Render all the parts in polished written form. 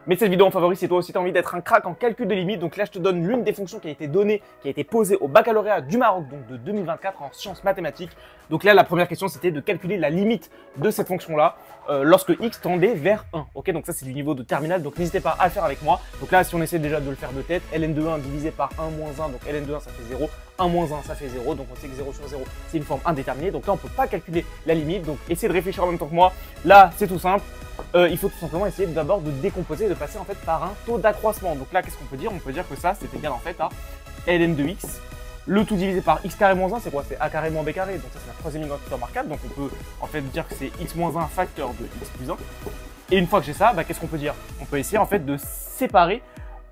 Mets cette vidéo en favori si toi aussi tu as envie d'être un crack en calcul de limite. Donc là, je te donne l'une des fonctions qui a été donnée, qui a été posée au baccalauréat du Maroc, donc de 2024 en sciences mathématiques. Donc là, la première question, c'était de calculer la limite de cette fonction-là lorsque x tendait vers 1. Ok, donc ça, c'est du niveau de terminale, donc n'hésitez pas à le faire avec moi. Donc là, si on essaie déjà de le faire de tête, ln de 1 divisé par 1 moins 1, donc ln de 1, ça fait 0. 1 moins 1, ça fait 0, donc on sait que 0 sur 0, c'est une forme indéterminée. Donc là, on ne peut pas calculer la limite, donc essayez de réfléchir en même temps que moi. Là, c'est tout simple. Il faut tout simplement essayer d'abord de décomposer et de passer en fait par un taux d'accroissement. Donc là, qu'est-ce qu'on peut dire? On peut dire que ça, c'est égal en fait à ln de x. Le tout divisé par x carré moins 1, c'est quoi? C'est a carré moins b carré. Donc ça, c'est la troisième identité remarquable. Donc on peut en fait dire que c'est x moins 1 facteur de x plus 1. Et une fois que j'ai ça, qu'est-ce qu'on peut dire? On peut essayer en fait de séparer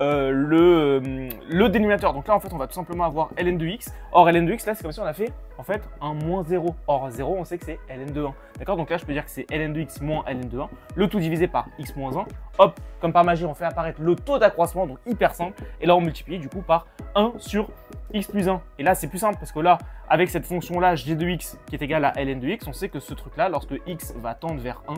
le dénominateur. Donc là, en fait, on va tout simplement avoir ln de x. Or, ln de x, là, c'est comme si on a fait, en fait, un moins 0. Or, 0, on sait que c'est ln de 1. D'accord? Donc là, je peux dire que c'est ln de x moins ln de 1. Le tout divisé par x moins 1. Hop, comme par magie, on fait apparaître le taux d'accroissement, donc hyper simple. Et là, on multiplie, du coup, par 1 sur x plus 1. Et là, c'est plus simple, parce que là, avec cette fonction-là, g de x, qui est égale à ln de x, on sait que ce truc-là, lorsque x va tendre vers 1,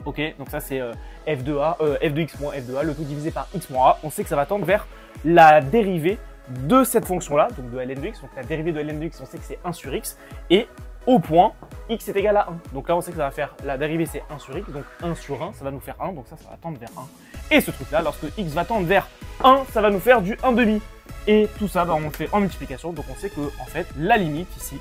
ok, donc ça c'est f de x moins f de a, le tout divisé par x moins a. On sait que ça va tendre vers la dérivée de cette fonction-là, donc de ln de x. Donc la dérivée de ln de x, on sait que c'est 1 sur x. Et au point, x est égal à 1. Donc là, on sait que ça va faire, la dérivée c'est 1 sur x, donc 1 sur 1, ça va nous faire 1. Donc ça va tendre vers 1. Et ce truc-là, lorsque x va tendre vers 1, ça va nous faire du 1 demi. Et tout ça, on le fait en multiplication. Donc on sait que en fait, la limite ici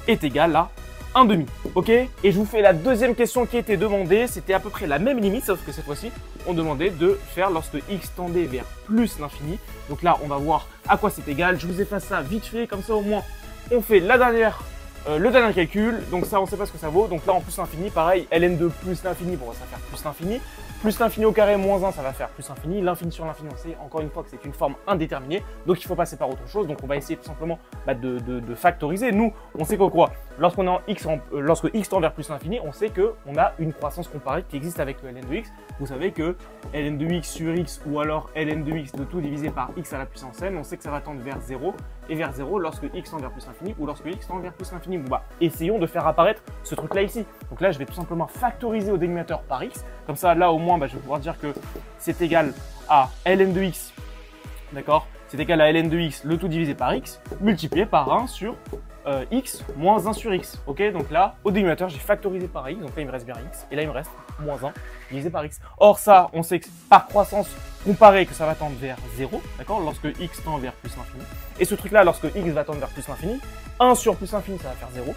est égale à 1 demi, ok? Et je vous fais la deuxième question qui était demandée. C'était à peu près la même limite, sauf que cette fois-ci, on demandait de faire lorsque x tendait vers plus l'infini. Donc là, on va voir à quoi c'est égal. Je vous efface ça vite fait, comme ça au moins, on fait le dernier calcul. Donc ça, on ne sait pas ce que ça vaut. Donc là, en plus l'infini, pareil, ln de plus l'infini, bon, ça va faire plus l'infini. Plus l'infini au carré moins 1, ça va faire plus l'infini. L'infini sur l'infini, on sait encore une fois que c'est une forme indéterminée. Donc il faut passer par autre chose. Donc on va essayer tout simplement de factoriser. Nous, on sait que quoi? Lorsqu'on est en x, lorsque x tend vers plus l'infini, on sait qu'on a une croissance comparée qui existe avec le ln de x. Vous savez que ln de x sur x ou alors ln de x de tout divisé par x à la puissance n, on sait que ça va tendre vers 0 et vers 0 lorsque x tend vers plus l'infini ou lorsque x tend vers plus l'infini. Bon, essayons de faire apparaître ce truc là ici. Donc là, je vais tout simplement factoriser au dénominateur par x. Comme ça, là au moins, je vais pouvoir dire que c'est égal à ln de x, d'accord? C'est égal à ln de x, le tout divisé par x, multiplié par 1 sur x moins 1 sur x. Ok, donc là, au dénominateur, j'ai factorisé par x, donc là, il me reste bien x, et là, il me reste moins 1 divisé par x. Or, ça, on sait que par croissance comparée, que ça va tendre vers 0, d'accord, lorsque x tend vers plus l'infini. Et ce truc-là, lorsque x va tendre vers plus l'infini, 1 sur plus l'infini, ça va faire 0,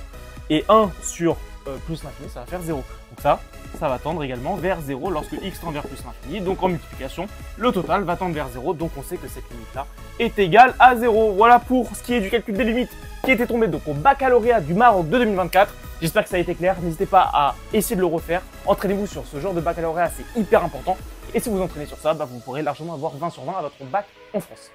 et 1 sur plus l'infini, ça va faire 0. Donc ça va tendre également vers 0 lorsque x tend vers plus l'infini. Donc en multiplication, le total va tendre vers 0. Donc on sait que cette limite-là est égale à 0. Voilà pour ce qui est du calcul des limites qui était tombé donc au baccalauréat du Maroc de 2024. J'espère que ça a été clair. N'hésitez pas à essayer de le refaire. Entraînez-vous sur ce genre de baccalauréat, c'est hyper important. Et si vous entraînez sur ça, vous pourrez largement avoir 20 sur 20 à votre bac en France.